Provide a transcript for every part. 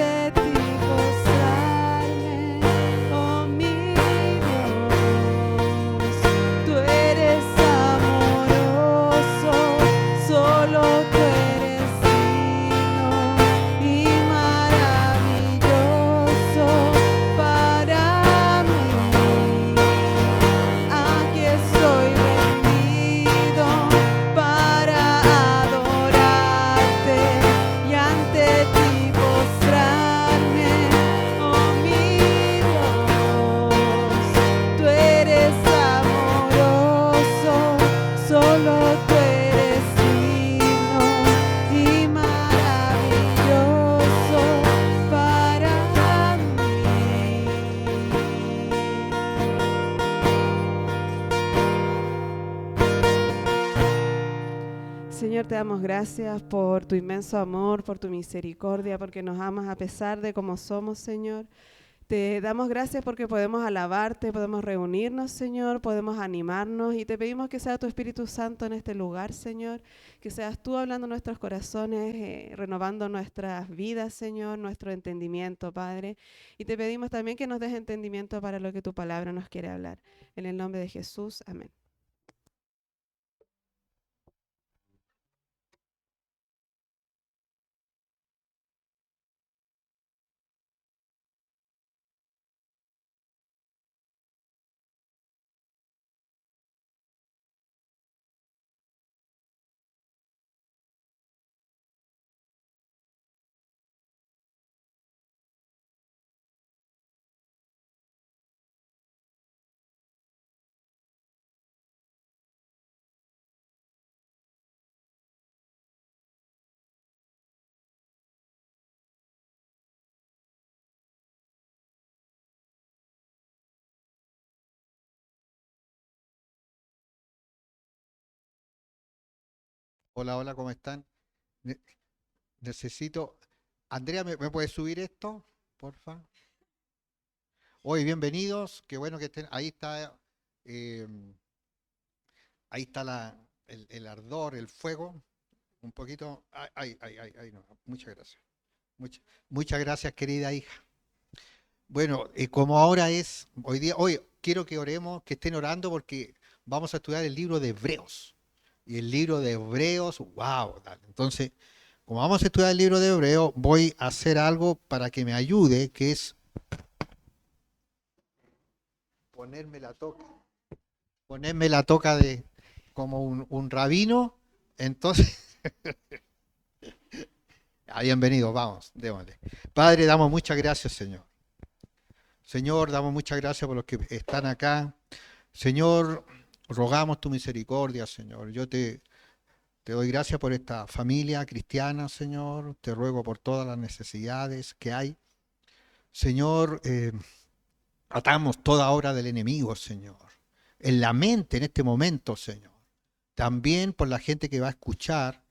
ante ti postrarme, oh mi Dios. Tú eres amoroso, solo tú eres digno y maravilloso para mí. Aquí estoy rendido para adorarte y ante ti postrarme, oh mi Dios. Tú eres amoroso, solo tú eres digno y maravilloso para mí. Señor, te damos gracias por tu inmenso amor, por tu misericordia, porque nos amas a pesar de cómo somos, Señor. Te damos gracias porque podemos alabarte, podemos reunirnos, Señor, podemos animarnos y te pedimos que sea tu Espíritu Santo en este lugar, Señor, que seas tú hablando en nuestros corazones, renovando nuestras vidas, Señor, nuestro entendimiento, Padre. Y te pedimos también que nos des entendimiento para lo que tu palabra nos quiere hablar. En el nombre de Jesús, amén. Hola, hola, ¿cómo están? Ne- necesito... Andrea, ¿me puedes subir esto? Porfa. Hoy, bienvenidos. Qué bueno que estén. Eh, ahí está el ardor, el fuego. Un poquito. Ay, ay, ay, ay, ay, no. Muchas gracias. Muchas gracias, querida hija. Bueno, como ahora es, hoy quiero que oremos, que estén orando porque vamos a estudiar el libro de Hebreos. Y el libro de Hebreos, wow. Entonces, como vamos a estudiar el libro de Hebreos, voy a hacer algo para que me ayude, que es ponerme la toca. Ponerme la toca de como un rabino. Entonces, bienvenido, vamos, démosle. Padre, damos muchas gracias, Señor. Señor, damos muchas gracias por los que están acá. Señor, rogamos tu misericordia, Señor. Te doy gracias por esta familia cristiana, Señor. Te ruego por todas las necesidades que hay. Señor, atamos toda obra del enemigo, Señor. En la mente en este momento, Señor. También por la gente que va a escuchar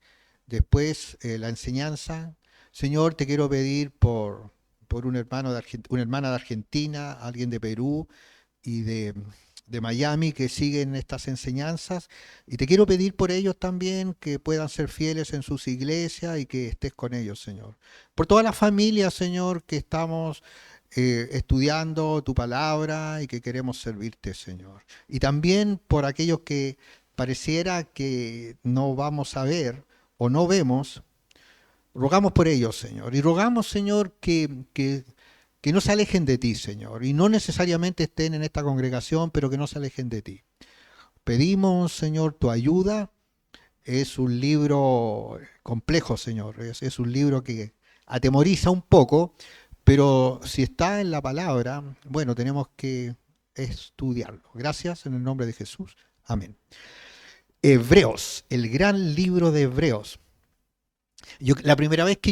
después la enseñanza. Señor, te quiero pedir por un hermano una hermana de Argentina, alguien de Perú y de Miami que siguen estas enseñanzas. Y te quiero pedir por ellos también que puedan ser fieles en sus iglesias y que estés con ellos, Señor. Por toda la familia, Señor, que estamos estudiando tu palabra y que queremos servirte, Señor. Y también por aquellos que pareciera que no vamos a ver o no vemos, rogamos por ellos, Señor. Y rogamos, Señor, que no se alejen de ti, Señor. Y no necesariamente estén en esta congregación, pero que no se alejen de ti. Pedimos, Señor, tu ayuda. Es un libro complejo, Señor. Es un libro que atemoriza un poco, pero si está en la palabra, bueno, tenemos que estudiarlo. Gracias en el nombre de Jesús. Amén. Hebreos, el gran libro de Hebreos. La primera vez que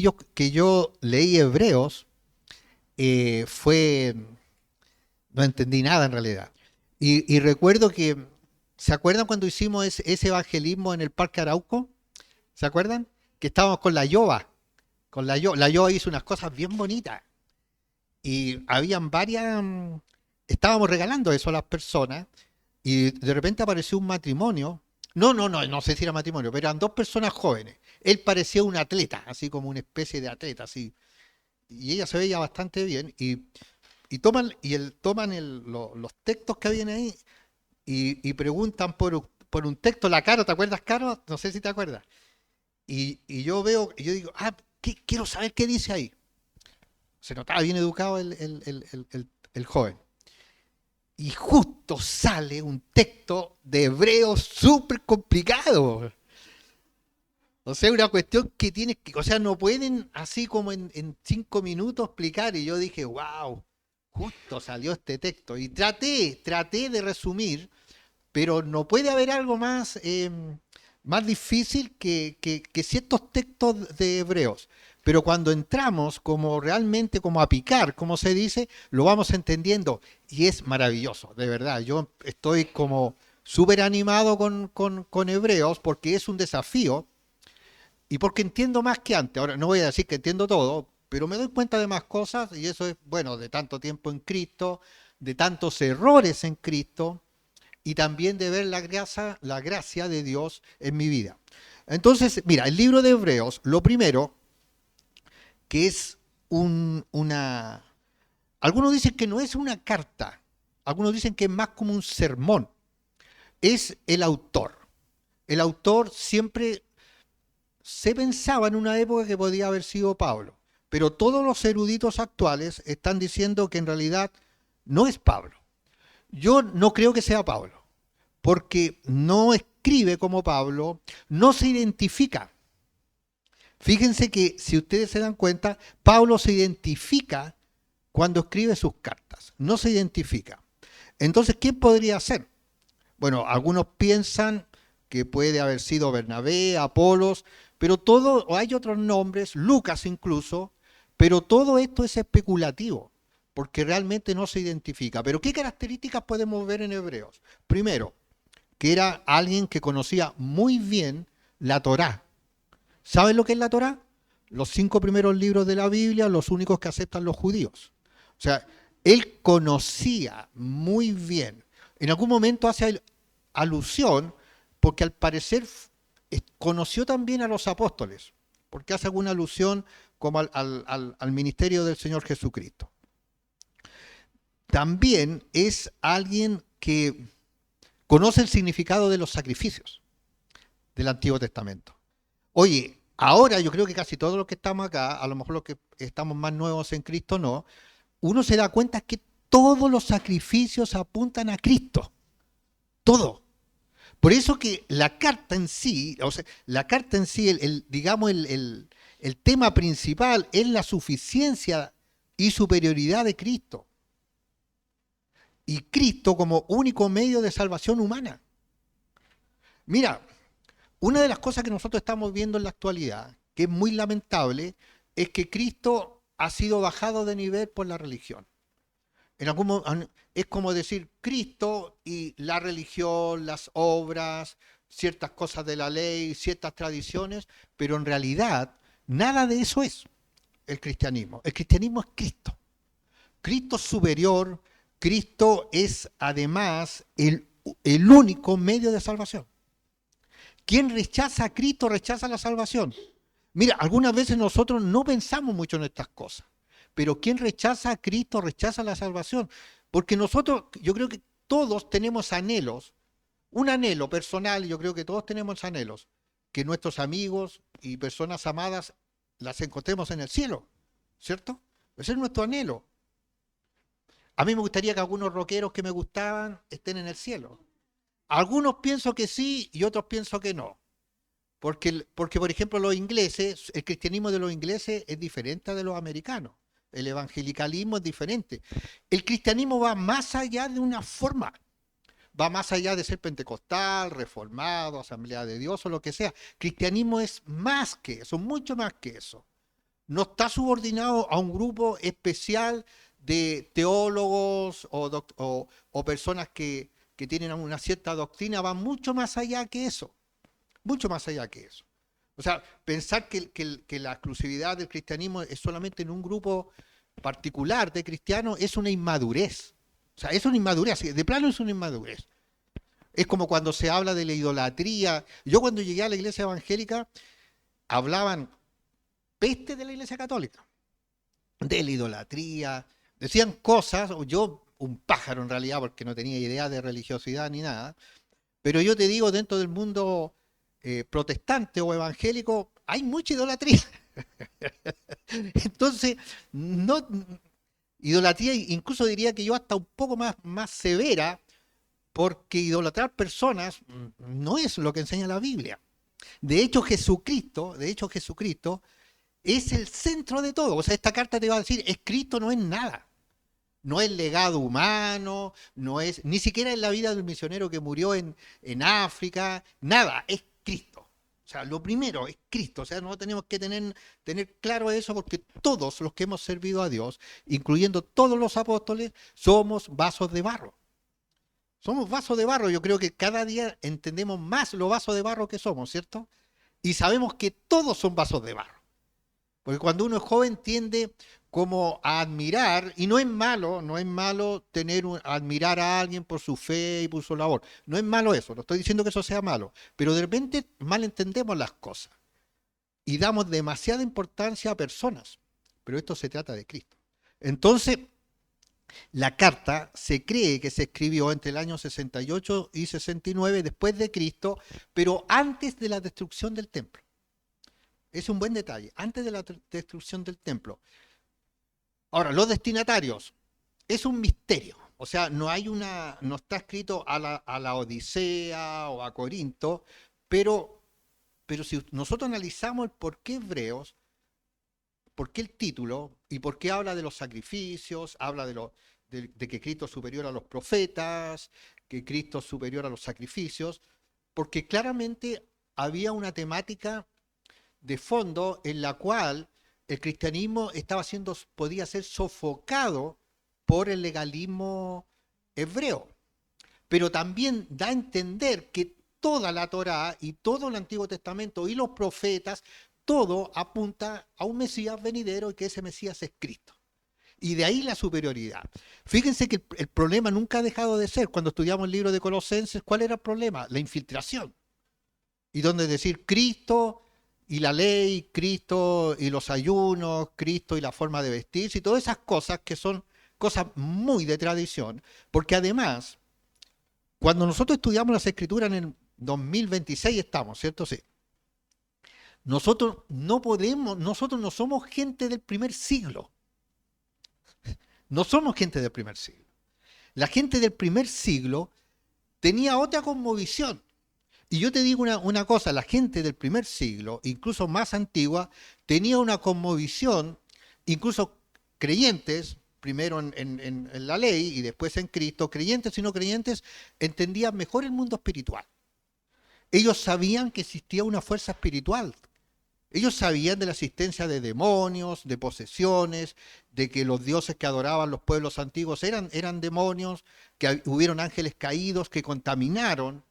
yo leí Hebreos fue, no entendí nada en realidad. Y recuerdo que, ¿se acuerdan cuando hicimos ese evangelismo en el Parque Arauco? ¿Se acuerdan? Que estábamos con la Yoba. La Yoba hizo unas cosas bien bonitas. Y habían varias, estábamos regalando eso a las personas. Y de repente apareció un matrimonio. No sé si era matrimonio, pero eran dos personas jóvenes. Él parecía un atleta, así como una especie de atleta, así. y ella se veía bastante bien, y toman los textos que habían ahí y preguntan por un texto, la Caro, ¿te acuerdas, Caro? No sé si te acuerdas. Y yo veo, y yo digo, quiero saber qué dice ahí. Se notaba bien educado el joven. Y justo sale un texto de hebreo súper complicado. O sea, una cuestión que tienes que, o sea, no pueden así como en 5 minutos explicar. Y yo dije, wow, justo salió este texto. Y traté de resumir, pero no puede haber algo más difícil que ciertos textos de hebreos. Pero cuando entramos como realmente como a picar, como se dice, lo vamos entendiendo y es maravilloso, de verdad. Yo estoy como súper animado con hebreos porque es un desafío y porque entiendo más que antes. Ahora, no voy a decir que entiendo todo, pero me doy cuenta de más cosas y eso es, bueno, de tanto tiempo en Cristo, de tantos errores en Cristo y también de ver la gracia de Dios en mi vida. Entonces, mira, el libro de Hebreos, lo primero, que es una... Algunos dicen que no es una carta, algunos dicen que es más como un sermón. Es el autor. El autor siempre se pensaba en una época que podía haber sido Pablo, pero todos los eruditos actuales están diciendo que en realidad no es Pablo. Yo no creo que sea Pablo, porque no escribe como Pablo, no se identifica. Fíjense que si ustedes se dan cuenta, Pablo se identifica cuando escribe sus cartas, no se identifica. Entonces, ¿quién podría ser? Bueno, algunos piensan que puede haber sido Bernabé, Apolos, pero todo, o hay otros nombres, Lucas incluso, pero todo esto es especulativo, porque realmente no se identifica. Pero ¿qué características podemos ver en Hebreos? Primero, que era alguien que conocía muy bien la Torá. ¿Saben lo que es la Torá? Los 5 primeros libros de la Biblia, los únicos que aceptan los judíos. O sea, él conocía muy bien. En algún momento hace alusión, porque al parecer conoció también a los apóstoles, porque hace alguna alusión como al ministerio del Señor Jesucristo. También es alguien que conoce el significado de los sacrificios del Antiguo Testamento. Oye, ahora yo creo que casi todos los que estamos acá, a lo mejor los que estamos más nuevos en Cristo no, uno se da cuenta que todos los sacrificios apuntan a Cristo. Todo. Por eso que la carta en sí, o sea, la carta en sí, digamos, el tema principal es la suficiencia y superioridad de Cristo. Y Cristo como único medio de salvación humana. Mira, una de las cosas que nosotros estamos viendo en la actualidad, que es muy lamentable, es que Cristo ha sido bajado de nivel por la religión. Es como decir Cristo y la religión, las obras, ciertas cosas de la ley, ciertas tradiciones, pero en realidad nada de eso es el cristianismo. El cristianismo es Cristo. Cristo es superior, Cristo es además el único medio de salvación. Quien rechaza a Cristo rechaza la salvación. Mira, algunas veces nosotros no pensamos mucho en estas cosas, pero quien rechaza a Cristo rechaza la salvación. Porque nosotros, yo creo que todos tenemos anhelos, un anhelo personal, yo creo que todos tenemos anhelos, que nuestros amigos y personas amadas las encontremos en el cielo, ¿cierto? Ese es nuestro anhelo. A mí me gustaría que algunos rockeros que me gustaban estén en el cielo. Algunos pienso que sí y otros pienso que no. Porque, por ejemplo, los ingleses, el cristianismo de los ingleses es diferente de los americanos. El evangelicalismo es diferente. El cristianismo va más allá de una forma. Va más allá de ser pentecostal, reformado, asamblea de Dios o lo que sea. Cristianismo es más que eso, mucho más que eso. No está subordinado a un grupo especial de teólogos o personas que tienen una cierta doctrina, va mucho más allá que eso. Mucho más allá que eso. O sea, pensar que la exclusividad del cristianismo es solamente en un grupo particular de cristianos es una inmadurez. O sea, es una inmadurez, de plano es una inmadurez. Es como cuando se habla de la idolatría. Yo cuando llegué a la iglesia evangélica, hablaban peste de la iglesia católica. de la idolatría. Decían cosas, o yo, un pájaro en realidad, porque no tenía idea de religiosidad ni nada, pero yo te digo, dentro del mundo protestante o evangélico, hay mucha idolatría. Entonces, no, idolatría, incluso diría que yo hasta un poco más severa, porque idolatrar personas no es lo que enseña la Biblia. De hecho, Jesucristo es el centro de todo. O sea, esta carta te va a decir, es Cristo, no es nada. No es legado humano, no es, ni siquiera es la vida del misionero que murió en África, nada, es Cristo. O sea, lo primero es Cristo. O sea, no tenemos que tener claro eso porque todos los que hemos servido a Dios, incluyendo todos los apóstoles, somos vasos de barro. Somos vasos de barro. Yo creo que cada día entendemos más lo vasos de barro que somos, ¿cierto? Y sabemos que todos son vasos de barro. Porque cuando uno es joven tiende como a admirar, y no es malo, no es malo admirar a alguien por su fe y por su labor. No es malo eso, no estoy diciendo que eso sea malo, pero de repente malentendemos las cosas y damos demasiada importancia a personas. Pero esto se trata de Cristo. Entonces, la carta se cree que se escribió entre el año 68 y 69 después de Cristo, pero antes de la destrucción del templo. Es un buen detalle, antes de la destrucción del templo. Ahora, los destinatarios, es un misterio. O sea, no está escrito a la Odisea o a Corinto, pero si nosotros analizamos el por qué Hebreos, por qué el título y por qué habla de los sacrificios, habla de que Cristo es superior a los profetas, que Cristo es superior a los sacrificios, porque claramente había una temática de fondo en la cual el cristianismo podía ser sofocado por el legalismo hebreo. Pero también da a entender que toda la Torá y todo el Antiguo Testamento y los profetas, todo apunta a un Mesías venidero y que ese Mesías es Cristo. Y de ahí la superioridad. Fíjense que el problema nunca ha dejado de ser. Cuando estudiamos el libro de Colosenses, ¿cuál era el problema? La infiltración. Y donde decir Cristo y la ley, Cristo y los ayunos, Cristo y la forma de vestirse y todas esas cosas que son cosas muy de tradición, porque además, cuando nosotros estudiamos las escrituras en el 2026 estamos, ¿cierto? Sí. Nosotros no somos gente del primer siglo. No somos gente del primer siglo. La gente del primer siglo tenía otra cosmovisión. Y yo te digo una cosa, la gente del primer siglo, incluso más antigua, tenía una cosmovisión, incluso creyentes, primero en la ley y después en Cristo, creyentes y no creyentes, entendían mejor el mundo espiritual. Ellos sabían que existía una fuerza espiritual. Ellos sabían de la existencia de demonios, de posesiones, de que los dioses que adoraban los pueblos antiguos eran demonios, que hubieron ángeles caídos que contaminaron,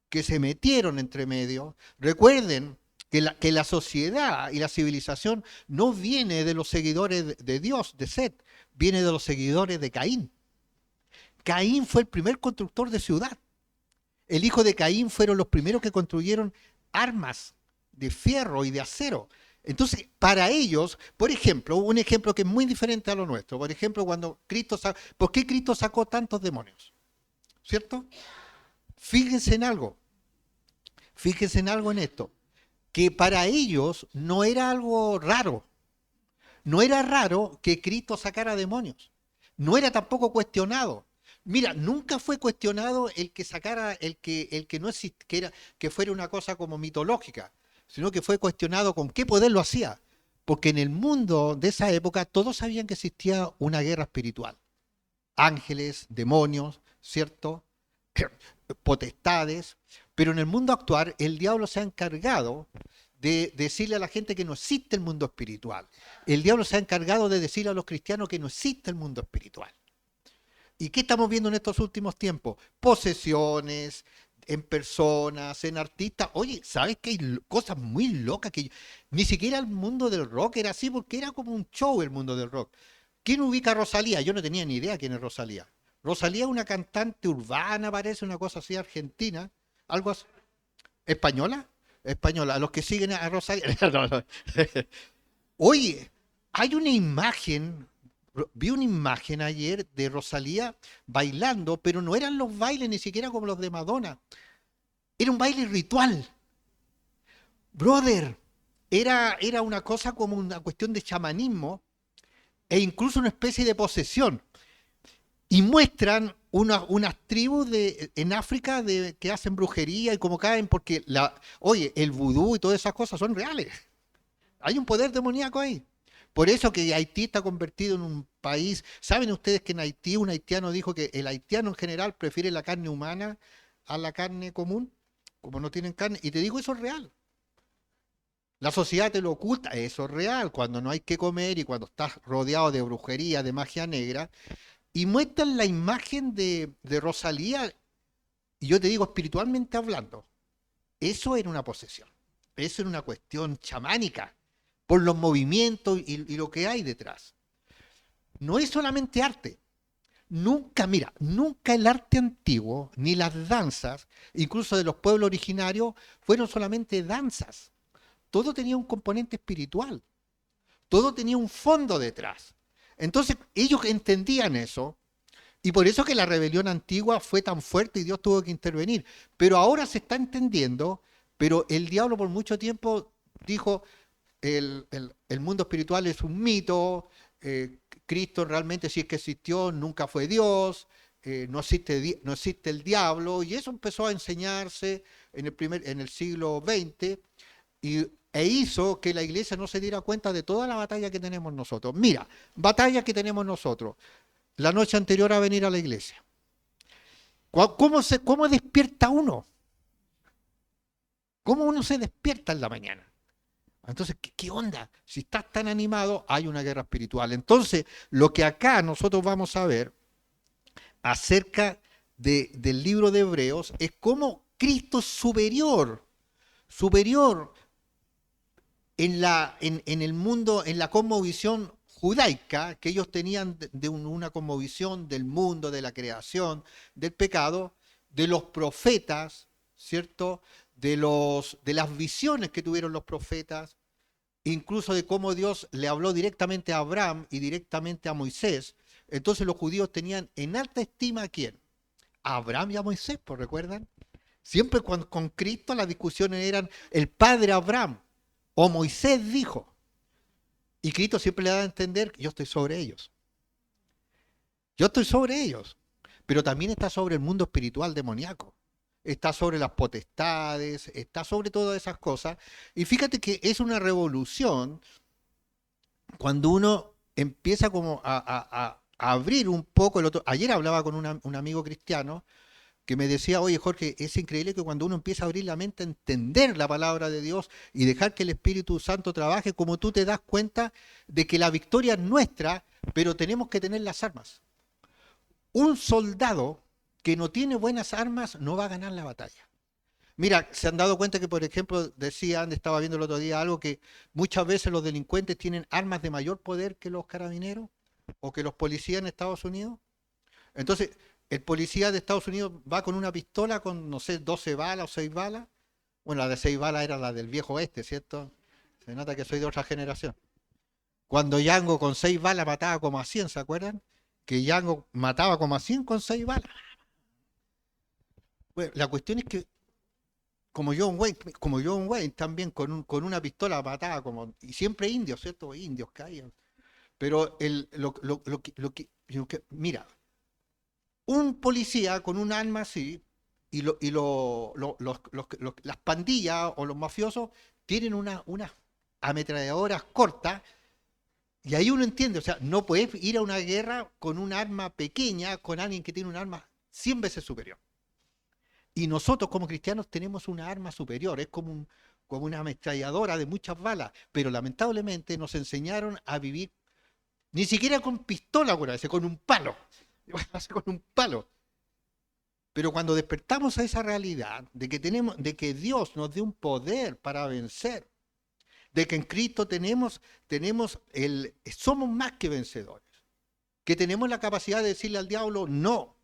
que se metieron entre medio. Recuerden que la sociedad y la civilización no viene de los seguidores de Dios, de Set, viene de los seguidores de Caín. Caín fue el primer constructor de ciudad. El hijo de Caín fueron los primeros que construyeron armas de fierro y de acero. Entonces, para ellos, por ejemplo, un ejemplo que es muy diferente a lo nuestro, por ejemplo, ¿por qué Cristo sacó tantos demonios? ¿Cierto? Fíjense en algo en esto, que para ellos no era algo raro. No era raro que Cristo sacara demonios. No era tampoco cuestionado. Mira, nunca fue cuestionado el que sacara, el que no existiera, que fuera una cosa como mitológica, sino que fue cuestionado con qué poder lo hacía. Porque en el mundo de esa época todos sabían que existía una guerra espiritual. Ángeles, demonios, ¿cierto? Potestades. Pero en el mundo actual el diablo se ha encargado de decirle a la gente que no existe el mundo espiritual. El diablo se ha encargado de decirle a los cristianos que no existe el mundo espiritual. ¿Y qué estamos viendo en estos últimos tiempos? Posesiones en personas, en artistas. Oye, ¿sabes que hay cosas muy locas que ni siquiera el mundo del rock era así porque era como un show el mundo del rock? ¿Quién ubica a Rosalía? Yo no tenía ni idea quién es Rosalía. Rosalía es una cantante urbana, parece, una cosa así argentina, algo así. ¿Española? Española, a los que siguen a Rosalía. No, no. Oye, Hay una imagen, vi una imagen ayer de Rosalía bailando, pero no eran los bailes ni siquiera como los de Madonna. Era un baile ritual. Brother, era una cosa como una cuestión de chamanismo e incluso una especie de posesión. Y muestran unas tribus en África que hacen brujería y cómo caen, porque oye, el vudú y todas esas cosas son reales. Hay un poder demoníaco ahí. Por eso que Haití está convertido en un país. ¿Saben ustedes que en Haití un haitiano dijo que el haitiano en general prefiere la carne humana a la carne común? Como no tienen carne. Y te digo, eso es real. La sociedad te lo oculta, eso es real. Cuando no hay que comer y cuando estás rodeado de brujería, de magia negra, y muestran la imagen de Rosalía, y yo te digo, espiritualmente hablando, eso era una posesión. Eso era una cuestión chamánica, por los movimientos y lo que hay detrás. No es solamente arte. Nunca, mira, nunca el arte antiguo, ni las danzas, incluso de los pueblos originarios, fueron solamente danzas. Todo tenía un componente espiritual. Todo tenía un fondo detrás. Entonces, ellos entendían eso, y por eso que la rebelión antigua fue tan fuerte y Dios tuvo que intervenir. Pero ahora se está entendiendo, pero el diablo por mucho tiempo dijo, el mundo espiritual es un mito, Cristo realmente si es que existió, nunca fue Dios, no existe el diablo, y eso empezó a enseñarse en el siglo XX, e hizo que la iglesia no se diera cuenta de toda la batalla que tenemos nosotros. Mira, batalla que tenemos nosotros, la noche anterior a venir a la iglesia. ¿Cómo despierta uno? ¿Cómo uno se despierta en la mañana? Entonces, ¿qué onda? Si estás tan animado, hay una guerra espiritual. Entonces, lo que acá nosotros vamos a ver acerca del libro de Hebreos es cómo Cristo es superior en el mundo, en la cosmovisión judaica, que ellos tenían una cosmovisión del mundo, de la creación, del pecado, de los profetas, ¿cierto? De las visiones que tuvieron los profetas, incluso de cómo Dios le habló directamente a Abraham y directamente a Moisés. Entonces los judíos tenían en alta estima a quién? A Abraham y a Moisés, ¿pues recuerdan? Siempre con Cristo las discusiones eran el padre Abraham o Moisés dijo. Y Cristo siempre le da a entender que yo estoy sobre ellos. Yo estoy sobre ellos. Pero también está sobre el mundo espiritual demoníaco. Está sobre las potestades, está sobre todas esas cosas. Y fíjate que es una revolución cuando uno empieza como a abrir un poco el otro. Ayer hablaba con un amigo cristiano que me decía, oye Jorge, es increíble que cuando uno empieza a abrir la mente a entender la palabra de Dios y dejar que el Espíritu Santo trabaje, como tú te das cuenta de que la victoria es nuestra, pero tenemos que tener las armas. Un soldado que no tiene buenas armas no va a ganar la batalla. Mira, se han dado cuenta que, por ejemplo, estaba viendo el otro día algo, que muchas veces los delincuentes tienen armas de mayor poder que los carabineros o que los policías en Estados Unidos. Entonces, el policía de Estados Unidos va con una pistola con, no sé, 12 balas o 6 balas. Bueno, la de 6 balas era la del viejo oeste, ¿cierto? Se nota que soy de otra generación. Cuando Django con 6 balas mataba como a 100, ¿se acuerdan? Que Django mataba como a 100 con 6 balas. Bueno, la cuestión es que como John Wayne también con una pistola mataba como, y siempre indios, ¿cierto? Indios caían. Pero mira, un policía con un arma así, las pandillas o los mafiosos tienen unas ametralladoras cortas, y ahí uno entiende, o sea, no puedes ir a una guerra con un arma pequeña, con alguien que tiene un arma 100 veces superior. Y nosotros como cristianos tenemos una arma superior, es como una ametralladora de muchas balas, pero lamentablemente nos enseñaron a vivir ni siquiera con pistola, con un palo. Con un palo. Pero cuando despertamos a esa realidad de que Dios nos dé un poder para vencer, de que en Cristo somos más que vencedores, que tenemos la capacidad de decirle al diablo no,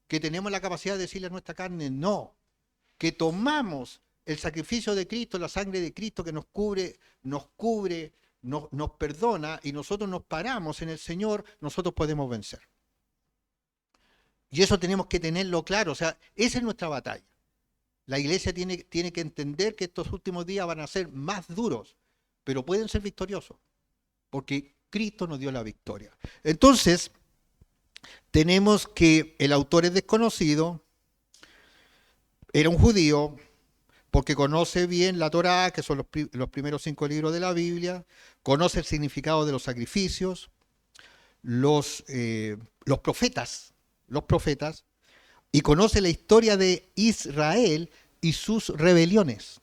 que tenemos la capacidad de decirle a nuestra carne no, que tomamos el sacrificio de Cristo, la sangre de Cristo que nos cubre nos perdona y nosotros nos paramos en el Señor, nosotros podemos vencer. Y eso tenemos que tenerlo claro, o sea, esa es nuestra batalla. La iglesia tiene que entender que estos últimos días van a ser más duros, pero pueden ser victoriosos, porque Cristo nos dio la victoria. Entonces, tenemos que el autor es desconocido, era un judío, porque conoce bien la Torá, que son los primeros 5 libros de la Biblia, conoce el significado de los sacrificios, los profetas, y conoce la historia de Israel y sus rebeliones.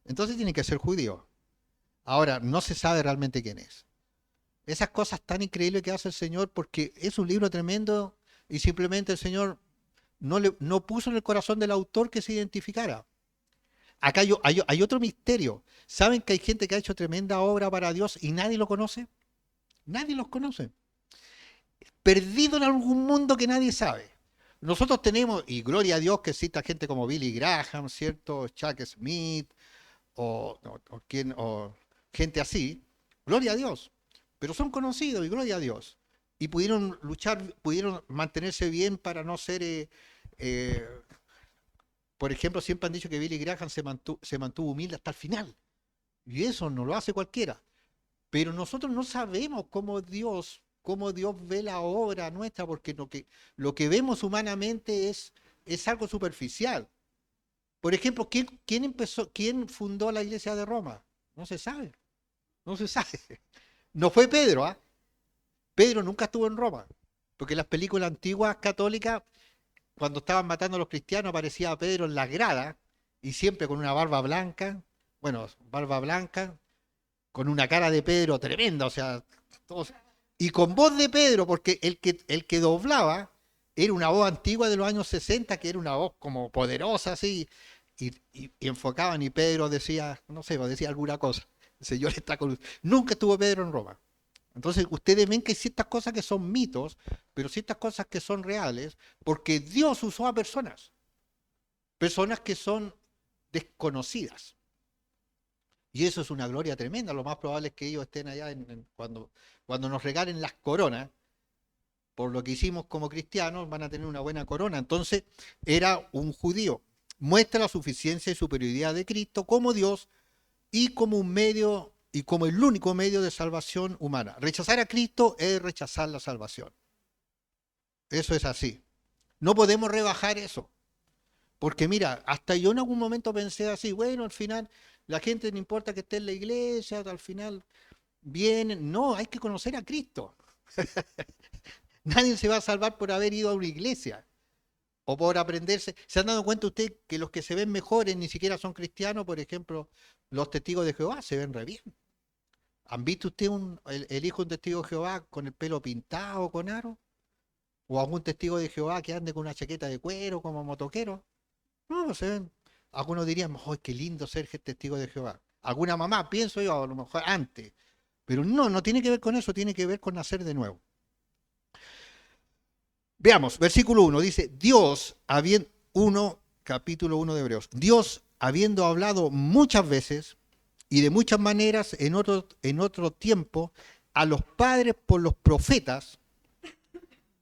Entonces tiene que ser judío. Ahora, no se sabe realmente quién es. Esas cosas tan increíbles que hace el Señor, porque es un libro tremendo y simplemente el Señor no puso en el corazón del autor que se identificara. Acá hay otro misterio. ¿Saben que hay gente que ha hecho tremenda obra para Dios y nadie lo conoce? Nadie los conoce. Perdido en algún mundo que nadie sabe. Nosotros tenemos, y gloria a Dios que exista gente como Billy Graham, ¿cierto? Chuck Smith, o gente así. Gloria a Dios. Pero son conocidos y gloria a Dios. Y pudieron luchar, pudieron mantenerse bien para no ser... por ejemplo, siempre han dicho que Billy Graham se mantuvo humilde hasta el final. Y eso no lo hace cualquiera. Pero nosotros no sabemos cómo Dios ve la obra nuestra, porque lo que vemos humanamente es algo superficial. Por ejemplo, ¿quién fundó la iglesia de Roma? No se sabe. No se sabe. No fue Pedro, ¿ah? Pedro nunca estuvo en Roma. Porque en las películas antiguas católicas, cuando estaban matando a los cristianos, aparecía Pedro en las gradas, y siempre con una barba blanca, con una cara de Pedro tremenda, o sea, y con voz de Pedro, porque el que doblaba era una voz antigua de los años 60, que era una voz como poderosa, así, y enfocaban, y Pedro decía, no sé, decía alguna cosa, el Señor está con usted. Nunca estuvo Pedro en Roma. Entonces ustedes ven que hay ciertas cosas que son mitos, pero ciertas cosas que son reales, porque Dios usó a personas que son desconocidas. Y eso es una gloria tremenda. Lo más probable es que ellos estén allá cuando nos regalen las coronas, por lo que hicimos como cristianos, van a tener una buena corona. Entonces, era un judío. Muestra la suficiencia y superioridad de Cristo como Dios y como un medio y como el único medio de salvación humana. Rechazar a Cristo es rechazar la salvación. Eso es así. No podemos rebajar eso. Porque mira, hasta yo en algún momento pensé así, bueno, al final la gente no importa que esté en la iglesia, al final vienen. No, hay que conocer a Cristo. Nadie se va a salvar por haber ido a una iglesia o por aprenderse. ¿Se han dado cuenta ustedes que los que se ven mejores ni siquiera son cristianos? Por ejemplo, los testigos de Jehová se ven re bien. ¿Han visto usted el hijo de un testigo de Jehová con el pelo pintado, con aro? ¿O algún testigo de Jehová que ande con una chaqueta de cuero como motoquero? No, se ven. Algunos dirían, ¡ay, qué lindo ser testigo de Jehová! Alguna mamá, pienso yo, a lo mejor antes. Pero no tiene que ver con eso, tiene que ver con nacer de nuevo. Veamos, versículo 1, dice, capítulo 1 de Hebreos, Dios, habiendo hablado muchas veces y de muchas maneras en otro tiempo a los padres por los profetas,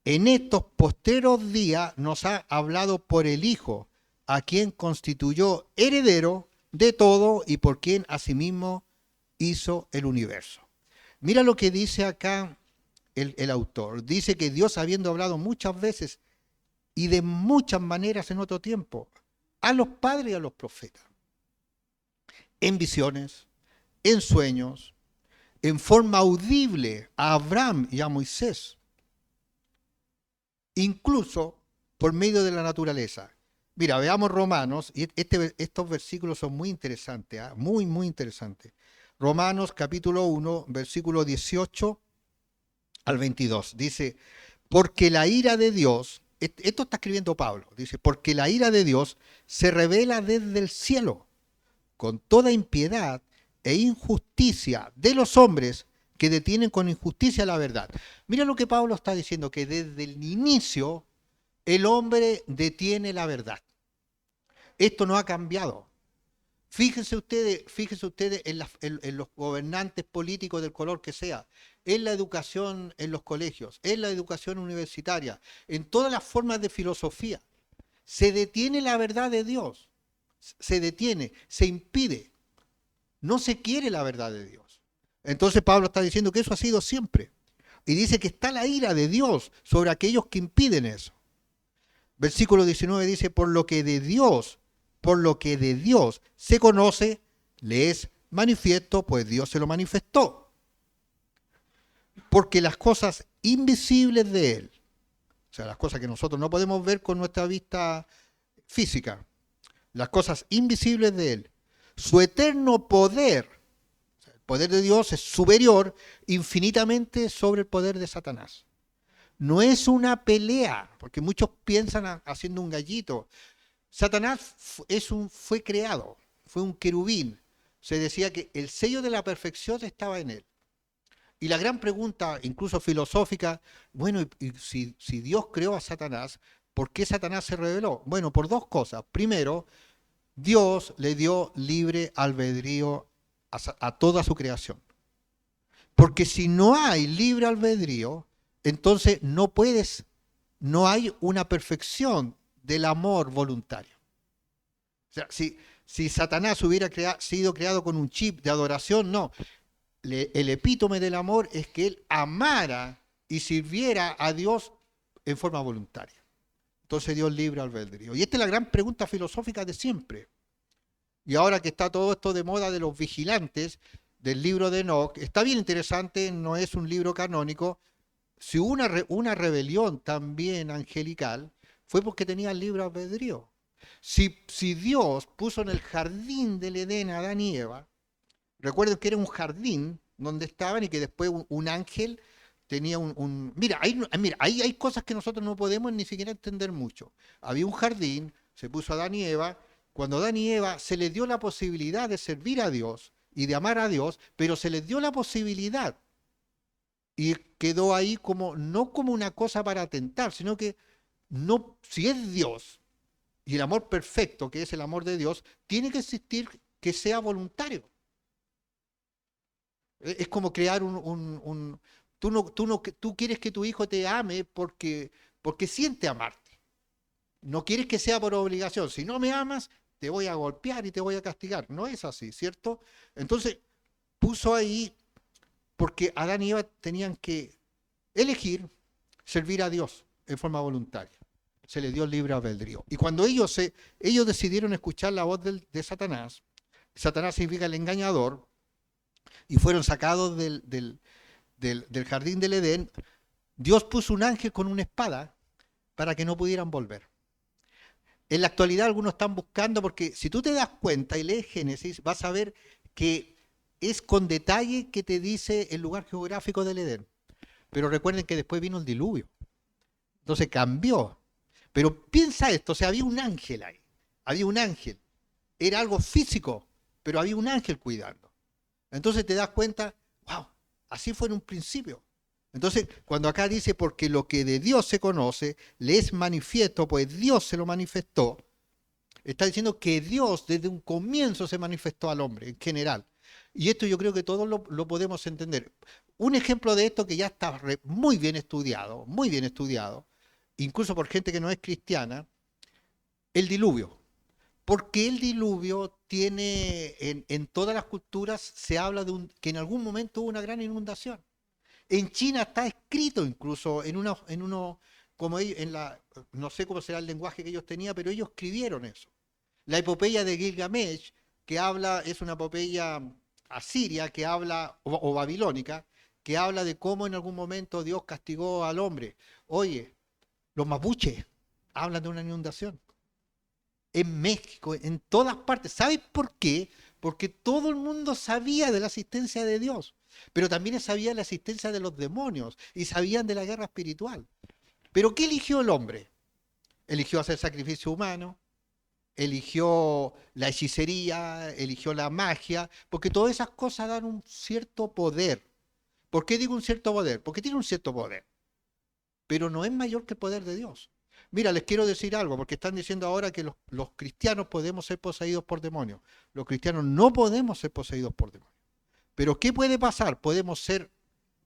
en estos postreros días nos ha hablado por el Hijo, a quien constituyó heredero de todo y por quien asimismo hizo el universo. Mira lo que dice acá el autor. Dice que Dios, habiendo hablado muchas veces y de muchas maneras en otro tiempo, a los padres y a los profetas, en visiones, en sueños, en forma audible a Abraham y a Moisés, incluso por medio de la naturaleza. Mira, veamos Romanos, y estos versículos son muy interesantes, ¿eh? Muy, muy interesantes. Romanos capítulo 1, versículo 18 al 22. Dice, porque la ira de Dios, esto está escribiendo Pablo, dice, porque la ira de Dios se revela desde el cielo, con toda impiedad e injusticia de los hombres que detienen con injusticia la verdad. Mira lo que Pablo está diciendo, que desde el inicio el hombre detiene la verdad. Esto no ha cambiado. Fíjense ustedes en los gobernantes políticos del color que sea, en la educación en los colegios, en la educación universitaria, en todas las formas de filosofía. Se detiene la verdad de Dios, se detiene, se impide, no se quiere la verdad de Dios. Entonces Pablo está diciendo que eso ha sido siempre. Y dice que está la ira de Dios sobre aquellos que impiden eso. Versículo 19 dice, por lo que de Dios se conoce, le es manifiesto, pues Dios se lo manifestó. Porque las cosas invisibles de Él, o sea, las cosas que nosotros no podemos ver con nuestra vista física, las cosas invisibles de Él, su eterno poder, o sea, el poder de Dios es superior infinitamente sobre el poder de Satanás. No es una pelea, porque muchos piensan haciendo un gallito. Satanás fue creado, fue un querubín. Se decía que el sello de la perfección estaba en él. Y la gran pregunta, incluso filosófica, bueno, y si Dios creó a Satanás, ¿por qué Satanás se rebeló? Bueno, por dos cosas. Primero, Dios le dio libre albedrío a toda su creación. Porque si no hay libre albedrío, entonces no hay una perfección del amor voluntario. O sea, si Satanás hubiera sido creado con un chip de adoración, no. El epítome del amor es que él amara y sirviera a Dios en forma voluntaria. Entonces Dios libre albedrío. Y esta es la gran pregunta filosófica de siempre. Y ahora que está todo esto de moda de los vigilantes del libro de Enoch, está bien interesante, no es un libro canónico. Si hubo una rebelión también angelical, fue porque tenía el libre albedrío. Si Dios puso en el jardín del Edén a Adán y Eva, recuerden que era un jardín donde estaban y que después un ángel tenía Mira, ahí hay cosas que nosotros no podemos ni siquiera entender mucho. Había un jardín, se puso Adán y Eva, cuando Adán y Eva se les dio la posibilidad de servir a Dios y de amar a Dios, pero se les dio la posibilidad. Y quedó ahí no como una cosa para tentar, sino que no, si es Dios y el amor perfecto, que es el amor de Dios, tiene que existir que sea voluntario. Es como crear tú quieres que tu hijo te ame porque siente amarte. No quieres que sea por obligación. Si no me amas, te voy a golpear y te voy a castigar. No es así, ¿cierto? Entonces, puso ahí porque Adán y Eva tenían que elegir servir a Dios en forma voluntaria. Se les dio libre albedrío. Y cuando ellos decidieron escuchar la voz de Satanás, Satanás significa el engañador, y fueron sacados del jardín del Edén, Dios puso un ángel con una espada para que no pudieran volver. En la actualidad algunos están buscando, porque si tú te das cuenta y lees Génesis, vas a ver que es con detalle que te dice el lugar geográfico del Edén. Pero recuerden que después vino el diluvio. Entonces cambió. Pero piensa esto, o sea, había un ángel ahí. Había un ángel. Era algo físico, pero había un ángel cuidando. Entonces te das cuenta, wow, así fue en un principio. Entonces, cuando acá dice, porque lo que de Dios se conoce, le es manifiesto, pues Dios se lo manifestó, está diciendo que Dios desde un comienzo se manifestó al hombre en general. Y esto yo creo que todos lo podemos entender. Un ejemplo de esto que ya está muy bien estudiado, incluso por gente que no es cristiana, el diluvio. Porque el diluvio tiene, en todas las culturas se habla que en algún momento hubo una gran inundación. En China está escrito incluso como ellos, no sé cómo será el lenguaje que ellos tenían, pero ellos escribieron eso. La epopeya de Gilgamesh, es una epopeya asiria que habla, o babilónica, que habla de cómo en algún momento Dios castigó al hombre. Oye, los mapuches hablan de una inundación. En México, en todas partes. ¿Sabes por qué? Porque todo el mundo sabía de la existencia de Dios, pero también sabía de la existencia de los demonios y sabían de la guerra espiritual. ¿Pero qué eligió el hombre? Eligió hacer sacrificio humano, eligió la hechicería, eligió la magia, porque todas esas cosas dan un cierto poder. ¿Por qué digo un cierto poder? Porque tiene un cierto poder, pero no es mayor que el poder de Dios. Mira, les quiero decir algo, porque están diciendo ahora que los cristianos podemos ser poseídos por demonios. Los cristianos no podemos ser poseídos por demonios. Pero ¿qué puede pasar? Podemos ser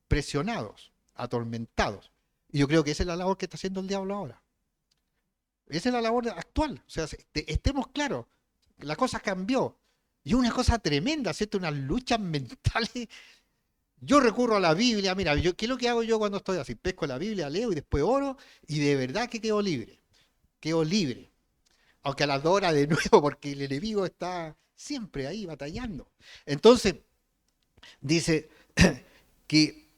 presionados, atormentados. Y yo creo que esa es la labor que está haciendo el diablo ahora. Esa es la labor actual. O sea, estemos claros, la cosa cambió. Y es una cosa tremenda, ¿cierto? Unas luchas mentales. Yo recurro a la Biblia, mira, ¿qué es lo que hago yo cuando estoy así? Pesco la Biblia, leo y después oro y de verdad que quedo libre. Quedo libre. Aunque a las 2 horas de nuevo, porque el enemigo está siempre ahí batallando. Entonces, dice que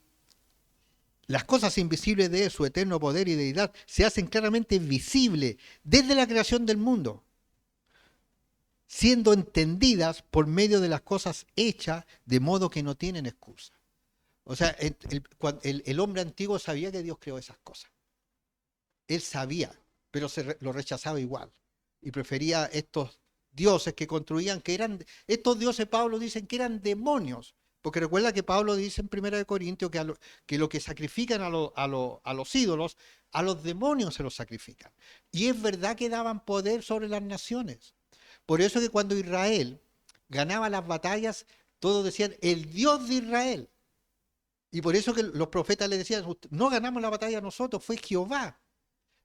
las cosas invisibles de su eterno poder y deidad se hacen claramente visibles desde la creación del mundo, siendo entendidas por medio de las cosas hechas, de modo que no tienen excusa. O sea, el hombre antiguo sabía que Dios creó esas cosas. Él sabía, pero lo rechazaba igual. Y prefería estos dioses que construían, estos dioses, Pablo dicen que eran demonios. Porque recuerda que Pablo dice en 1 Corintios que lo que sacrifican a los ídolos, a los demonios se los sacrifican. Y es verdad que daban poder sobre las naciones. Por eso que cuando Israel ganaba las batallas, todos decían, el Dios de Israel. Y por eso que los profetas le decían, no ganamos la batalla nosotros, fue Jehová.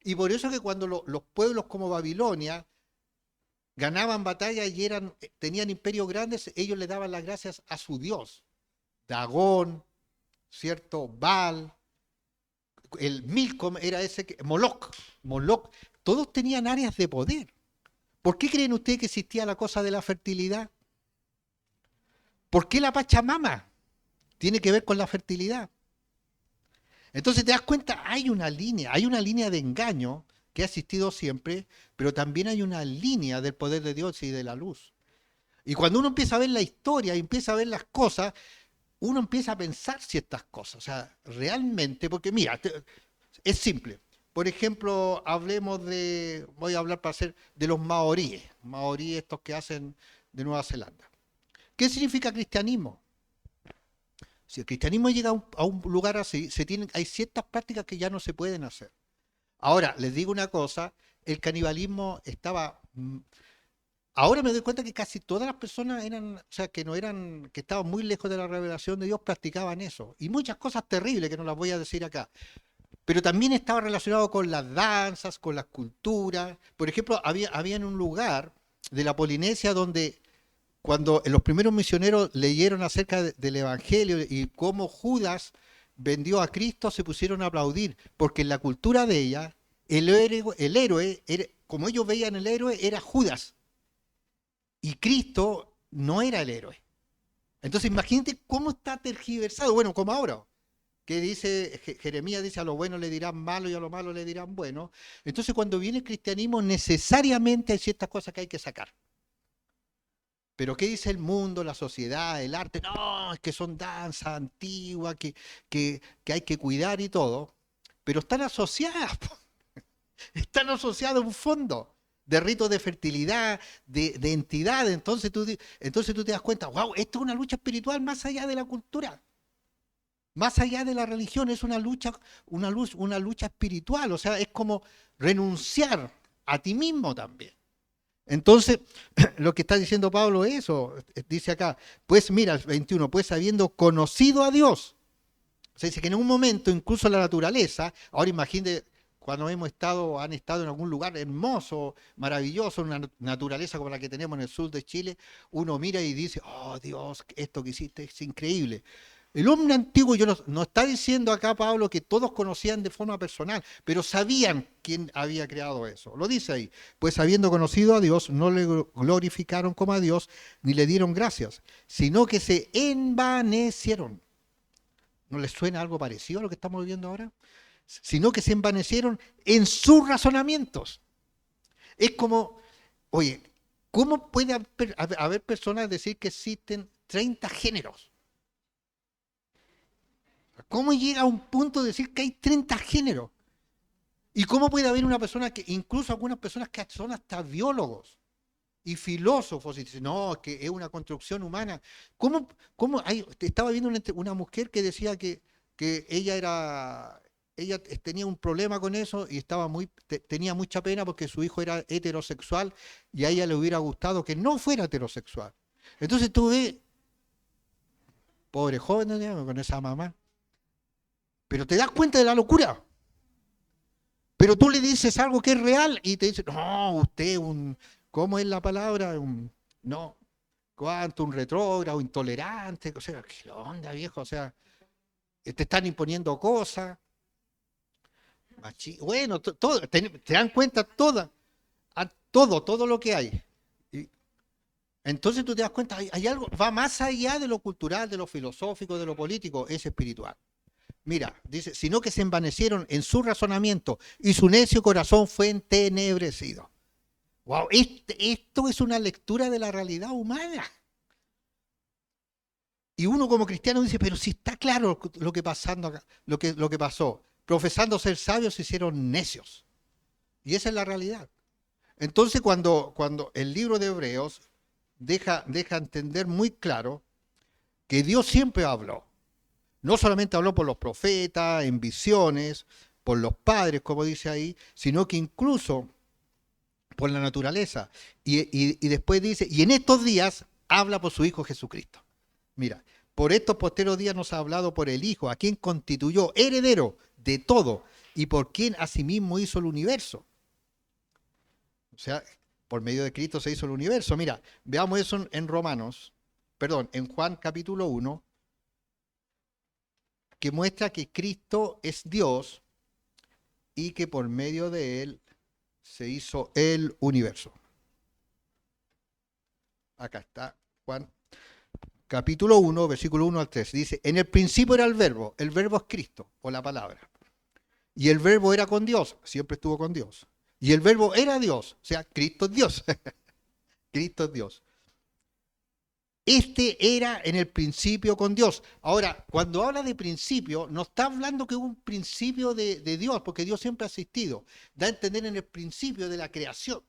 Y por eso que cuando los pueblos como Babilonia ganaban batallas y tenían imperios grandes, ellos le daban las gracias a su Dios. Dagón, ¿cierto? Baal, el Milcom era ese, Moloch, todos tenían áreas de poder. ¿Por qué creen ustedes que existía la cosa de la fertilidad? ¿Por qué la Pachamama tiene que ver con la fertilidad? Entonces te das cuenta, hay una línea de engaño que ha existido siempre, pero también hay una línea del poder de Dios y de la luz. Y cuando uno empieza a ver la historia y empieza a ver las cosas, uno empieza a pensar ciertas cosas. O sea, realmente, porque mira, es simple. Por ejemplo, voy a hablar de los maoríes, estos que hacen de Nueva Zelanda. ¿Qué significa cristianismo? Si el cristianismo llega a un lugar así, hay ciertas prácticas que ya no se pueden hacer. Ahora, les digo una cosa, el canibalismo estaba... Ahora me doy cuenta que casi todas las personas que estaban muy lejos de la revelación de Dios, practicaban eso. Y muchas cosas terribles que no las voy a decir acá. Pero también estaba relacionado con las danzas, con las culturas. Por ejemplo, había en un lugar de la Polinesia donde cuando los primeros misioneros leyeron acerca del Evangelio y cómo Judas vendió a Cristo, se pusieron a aplaudir, porque en la cultura de ella, el héroe como ellos veían el héroe, era Judas. Y Cristo no era el héroe. Entonces imagínate cómo está tergiversado, bueno, como ahora, que dice, Jeremías dice, a lo bueno le dirán malo y a lo malo le dirán bueno. Entonces cuando viene el cristianismo, necesariamente hay ciertas cosas que hay que sacar. Pero ¿qué dice el mundo, la sociedad, el arte? No, es que son danzas antiguas, que hay que cuidar y todo. Pero están asociadas, están asociadas a un fondo de ritos de fertilidad, de entidad. Entonces tú te das cuenta, wow, esto es una lucha espiritual más allá de la cultura. Más allá de la religión, es una lucha espiritual. O sea, es como renunciar a ti mismo también. Entonces, lo que está diciendo Pablo es eso, dice acá, pues mira, 21, pues habiendo conocido a Dios, o sea, dice que en un momento incluso la naturaleza, ahora imagínate cuando han estado en algún lugar hermoso, maravilloso, una naturaleza como la que tenemos en el sur de Chile, uno mira y dice, oh Dios, esto que hiciste es increíble. El hombre antiguo, no está diciendo acá Pablo que todos conocían de forma personal, pero sabían quién había creado eso. Lo dice ahí, pues habiendo conocido a Dios, no le glorificaron como a Dios, ni le dieron gracias, sino que se envanecieron. ¿No les suena algo parecido a lo que estamos viviendo ahora? Sino que se envanecieron en sus razonamientos. Es como, oye, ¿cómo puede haber personas decir que existen 30 géneros? ¿Cómo llega a un punto de decir que hay 30 géneros? ¿Y cómo puede haber una persona incluso algunas personas que son hasta biólogos y filósofos, y dicen, no, que es una construcción humana? Estaba viendo una mujer que decía que ella era ella tenía un problema con eso y tenía mucha pena porque su hijo era heterosexual y a ella le hubiera gustado que no fuera heterosexual. Entonces tú ves, pobre joven, ¿no? Con esa mamá, pero te das cuenta de la locura. Pero tú le dices algo que es real y te dice, no, usted ¿cómo es la palabra? No, ¿cuánto? Un retrógrado, intolerante, o sea, ¿qué onda, viejo? O sea, te están imponiendo cosas. Bueno, todo, te dan cuenta todo lo que hay. Y entonces tú te das cuenta, hay algo, va más allá de lo cultural, de lo filosófico, de lo político, es espiritual. Mira, dice, sino que se envanecieron en su razonamiento y su necio corazón fue entenebrecido. Wow, esto es una lectura de la realidad humana. Y uno como cristiano dice, pero si está claro lo que pasando acá, lo que pasó. Profesando ser sabios se hicieron necios. Y esa es la realidad. Entonces cuando el libro de Hebreos deja entender muy claro que Dios siempre habló. No solamente habló por los profetas, en visiones, por los padres, como dice ahí, sino que incluso por la naturaleza. Y después dice, y en estos días habla por su Hijo Jesucristo. Mira, por estos posteros días nos ha hablado por el Hijo, a quien constituyó heredero de todo y por quien asimismo hizo el universo. O sea, por medio de Cristo se hizo el universo. Mira, veamos eso en Juan capítulo 1, que muestra que Cristo es Dios y que por medio de Él se hizo el universo. Acá está Juan capítulo 1, versículo 1 al 3. Dice, en el principio era el verbo es Cristo, o la palabra. Y el verbo era con Dios, siempre estuvo con Dios. Y el verbo era Dios, o sea, Cristo es Dios. Cristo es Dios. Este era en el principio con Dios. Ahora, cuando habla de principio, no está hablando que hubo un principio de Dios, porque Dios siempre ha existido. Da a entender en el principio de la creación,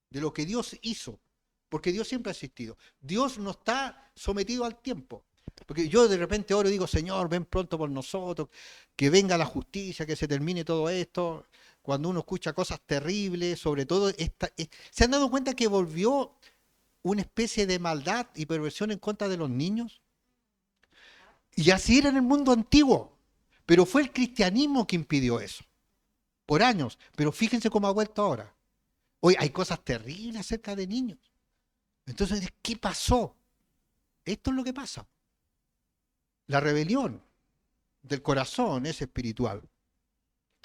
de lo que Dios hizo, porque Dios siempre ha existido. Dios no está sometido al tiempo. Porque yo de repente oro y digo, Señor, ven pronto por nosotros, que venga la justicia, que se termine todo esto. Cuando uno escucha cosas terribles, sobre todo, ¿se han dado cuenta que volvió una especie de maldad y perversión en contra de los niños? Y así era en el mundo antiguo, pero fue el cristianismo que impidió eso, por años. Pero fíjense cómo ha vuelto ahora. Hoy hay cosas terribles acerca de niños. Entonces, ¿qué pasó? Esto es lo que pasa. La rebelión del corazón es espiritual.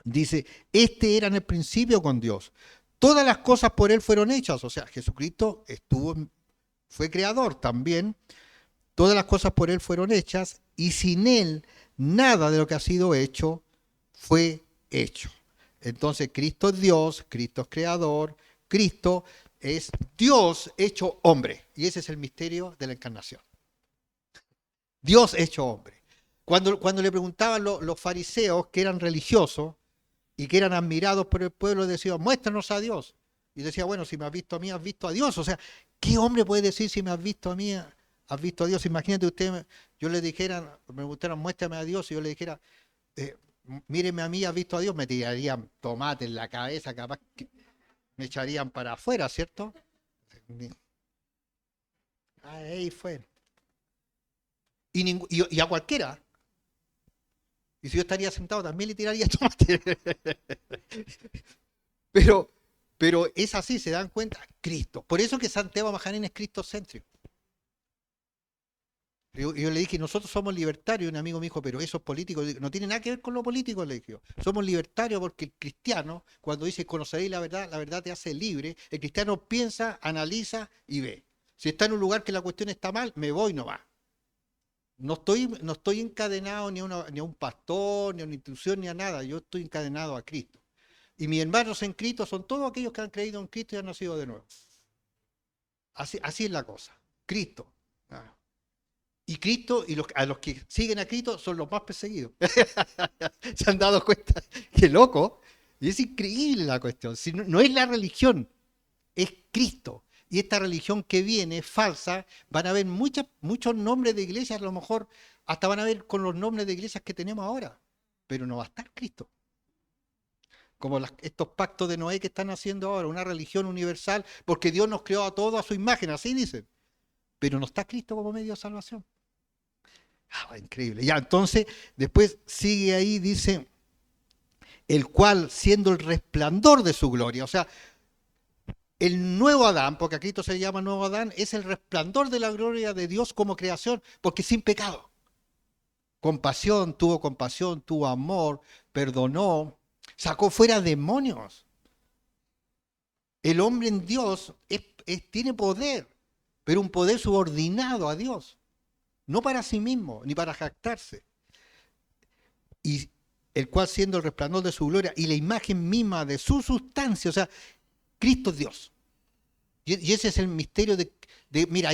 Dice, este era en el principio con Dios. Todas las cosas por Él fueron hechas. O sea, Jesucristo fue creador también. Todas las cosas por Él fueron hechas y sin Él nada de lo que ha sido hecho fue hecho. Entonces Cristo es Dios, Cristo es creador, Cristo es Dios hecho hombre. Y ese es el misterio de la encarnación. Dios hecho hombre. Cuando le preguntaban los fariseos que eran religiosos y que eran admirados por el pueblo, decían, muéstranos a Dios. Y decía, bueno, si me has visto a mí, has visto a Dios. O sea, ¿qué hombre puede decir si me has visto a mí, has visto a Dios? Imagínate usted, yo le dijera, me gustaran, muéstrame a Dios, y yo le dijera, míreme a mí, has visto a Dios, me tirarían tomate en la cabeza, capaz que me echarían para afuera, ¿cierto? Ahí fue. Y a cualquiera. Y si yo estaría sentado también le tiraría tomate. Pero es así, se dan cuenta, Cristo. Por eso que Santiago Majanén es cristocéntrico. Yo le dije, nosotros somos libertarios, un amigo me dijo, pero eso es político. No tiene nada que ver con lo político, le dije. Somos libertarios porque el cristiano, cuando dice conoceréis la verdad te hace libre. El cristiano piensa, analiza y ve. Si está en un lugar que la cuestión está mal, me voy nomás. No estoy encadenado ni a un pastor, ni a una institución, ni a nada. Yo estoy encadenado a Cristo. Y mis hermanos en Cristo son todos aquellos que han creído en Cristo y han nacido de nuevo. Así es la cosa. Cristo. Y Cristo, a los que siguen a Cristo son los más perseguidos. ¿Se han dado cuenta? ¡Qué loco! Y es increíble la cuestión. Si no es la religión, es Cristo. Y esta religión que viene, falsa, van a haber muchos nombres de iglesias, a lo mejor hasta van a ver con los nombres de iglesias que tenemos ahora. pero no va a estar Cristo. Como estos pactos de Noé que están haciendo ahora, una religión universal, porque Dios nos creó a todos a su imagen, así dicen. Pero no está Cristo como medio de salvación. Increíble. Ya, entonces, después sigue ahí, dice, el cual siendo el resplandor de su gloria. O sea, el nuevo Adán, porque a Cristo se llama nuevo Adán, es el resplandor de la gloria de Dios como creación, porque sin pecado. Compasión, tuvo amor, perdonó, sacó fuera demonios. El hombre en Dios tiene poder, pero un poder subordinado a Dios, no para sí mismo, ni para jactarse. Y el cual siendo el resplandor de su gloria y la imagen misma de su sustancia, o sea, Cristo es Dios. Y ese es el misterio mira,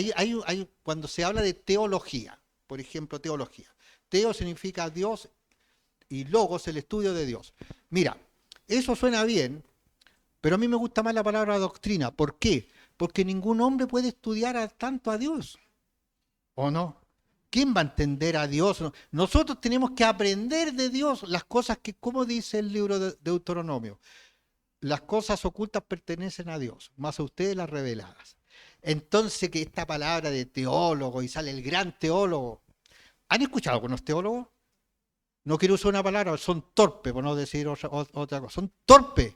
cuando se habla de teología, por ejemplo, teología. Teo significa Dios y logos, el estudio de Dios. Mira, eso suena bien, pero a mí me gusta más la palabra doctrina. ¿Por qué? Porque ningún hombre puede estudiar tanto a Dios. ¿O no? ¿Quién va a entender a Dios? Nosotros tenemos que aprender de Dios las cosas que, como dice el libro de Deuteronomio, las cosas ocultas pertenecen a Dios, más a ustedes las reveladas. Entonces, que esta palabra de teólogo, y sale el gran teólogo. ¿Han escuchado algunos teólogos? No quiero usar una palabra, son torpes, por no decir otra cosa. Son torpes.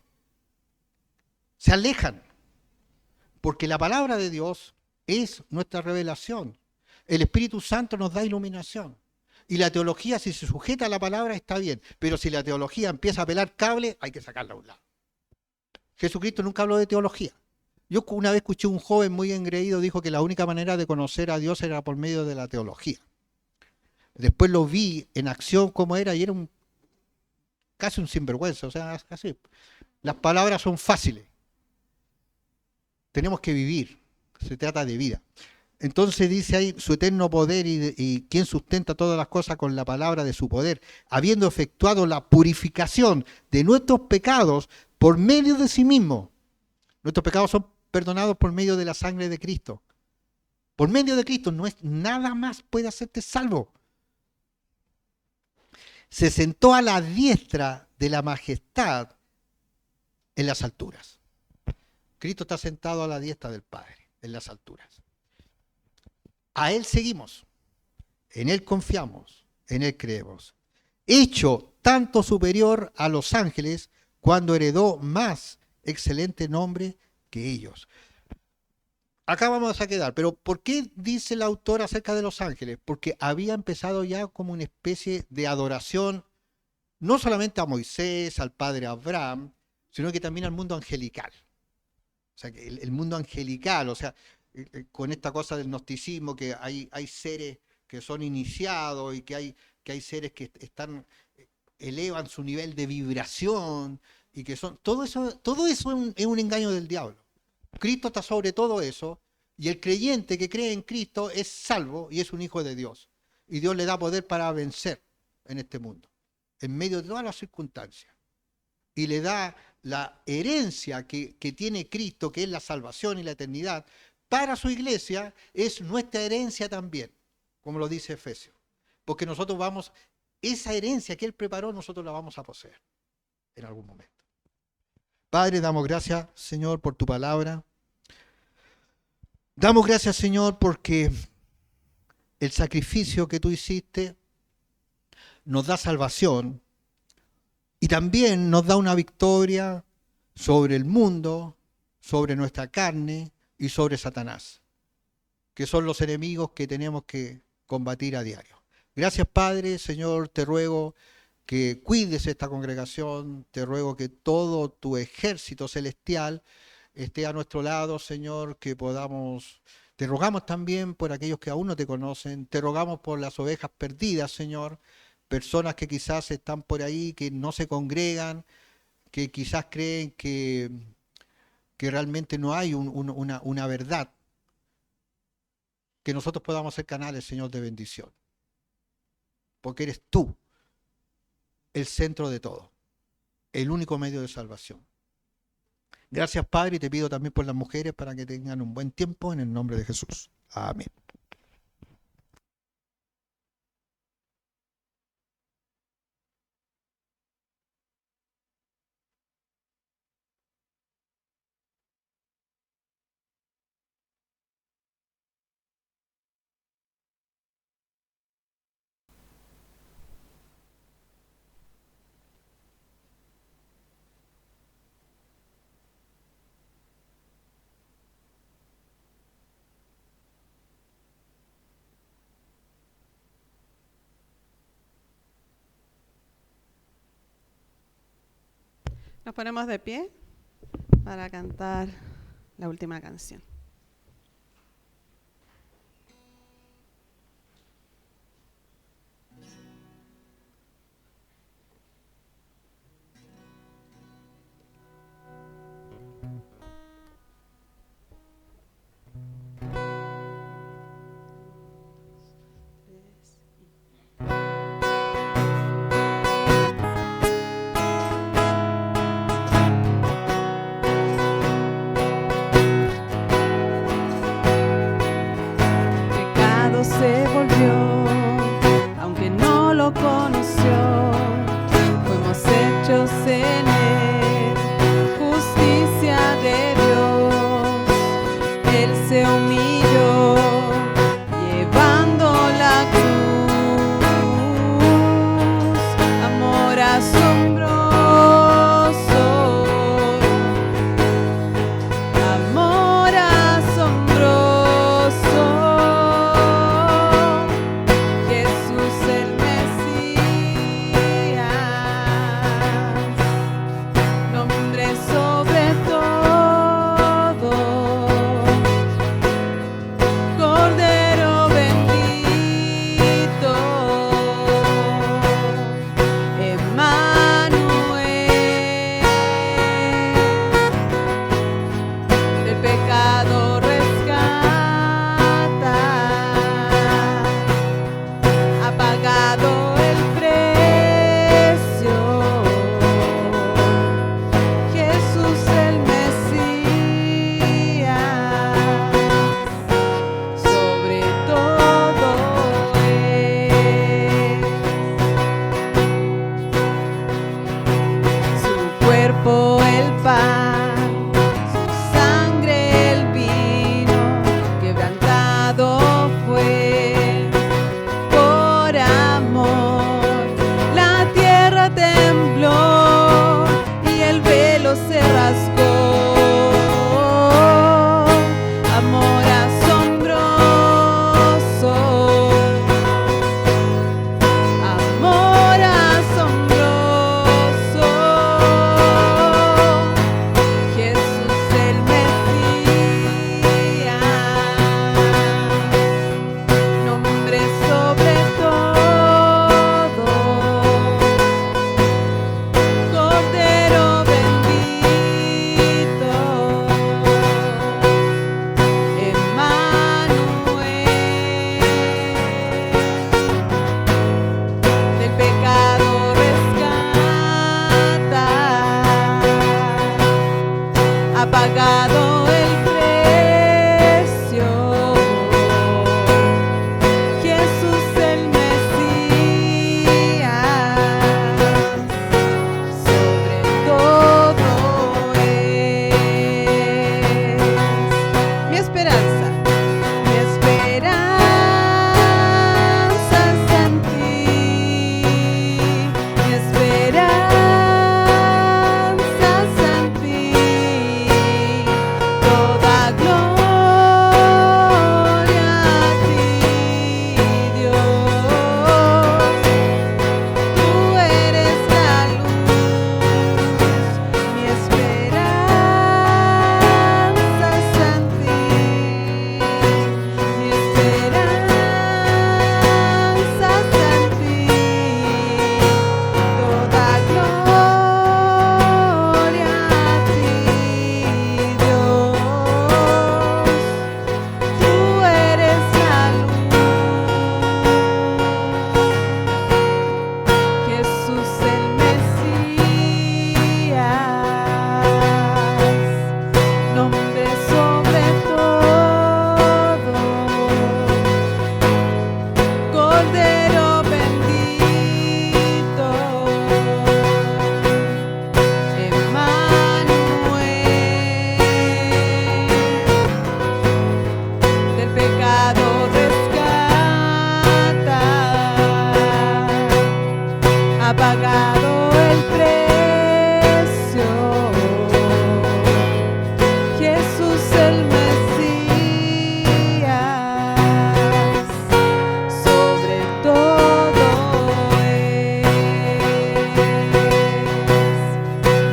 Se alejan. Porque la palabra de Dios es nuestra revelación. El Espíritu Santo nos da iluminación. Y la teología, si se sujeta a la palabra, está bien. Pero si la teología empieza a pelar cable, hay que sacarla a un lado. Jesucristo nunca habló de teología. Yo una vez escuché un joven muy engreído, dijo que la única manera de conocer a Dios era por medio de la teología. Después lo vi en acción como era y era casi un sinvergüenza. O sea, así. Las palabras son fáciles. Tenemos que vivir. Se trata de vida. Entonces dice ahí, su eterno poder y quien sustenta todas las cosas con la palabra de su poder, habiendo efectuado la purificación de nuestros pecados por medio de sí mismo. Nuestros pecados son perdonados por medio de la sangre de Cristo. Por medio de Cristo, no es nada más puede hacerte salvo. Se sentó a la diestra de la majestad en las alturas. Cristo está sentado a la diestra del Padre, en las alturas. A Él seguimos, en Él confiamos, en Él creemos. Hecho tanto superior a los ángeles cuando heredó más excelente nombre que ellos. Acá vamos a quedar, pero ¿por qué dice el autor acerca de los ángeles? Porque había empezado ya como una especie de adoración, no solamente a Moisés, al padre Abraham, sino que también al mundo angelical. O sea, que el mundo angelical, o sea, con esta cosa del gnosticismo, que hay seres que son iniciados y que hay seres que elevan su nivel de vibración y que son, todo eso es un engaño del diablo. Cristo está sobre todo eso y el creyente que cree en Cristo es salvo y es un hijo de Dios. Y Dios le da poder para vencer en este mundo, en medio de todas las circunstancias. Y le da la herencia que tiene Cristo, que es la salvación y la eternidad, para su iglesia, es nuestra herencia también, como lo dice Efesios. Porque nosotros esa herencia que Él preparó, nosotros la vamos a poseer en algún momento. Padre, damos gracias, Señor, por tu palabra. Damos gracias, Señor, porque el sacrificio que tú hiciste nos da salvación y también nos da una victoria sobre el mundo, sobre nuestra carne y sobre Satanás, que son los enemigos que tenemos que combatir a diario. Gracias, Padre. Señor, te ruego que cuides esta congregación, te ruego que todo tu ejército celestial esté a nuestro lado, Señor, que podamos. Te rogamos también por aquellos que aún no te conocen, te rogamos por las ovejas perdidas, Señor, personas que quizás están por ahí, que no se congregan, que quizás creen que realmente no hay una verdad, que nosotros podamos ser canales, Señor, de bendición, porque eres tú el centro de todo, el único medio de salvación. Gracias, Padre, y te pido también por las mujeres para que tengan un buen tiempo en el nombre de Jesús. Amén. Nos ponemos de pie para cantar la última canción. Se volvió, aunque no lo conoció, fuimos hechos en él, justicia de Dios. Él se humilló, llevando la cruz, amor asombroso, amor asombroso.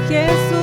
Jesús.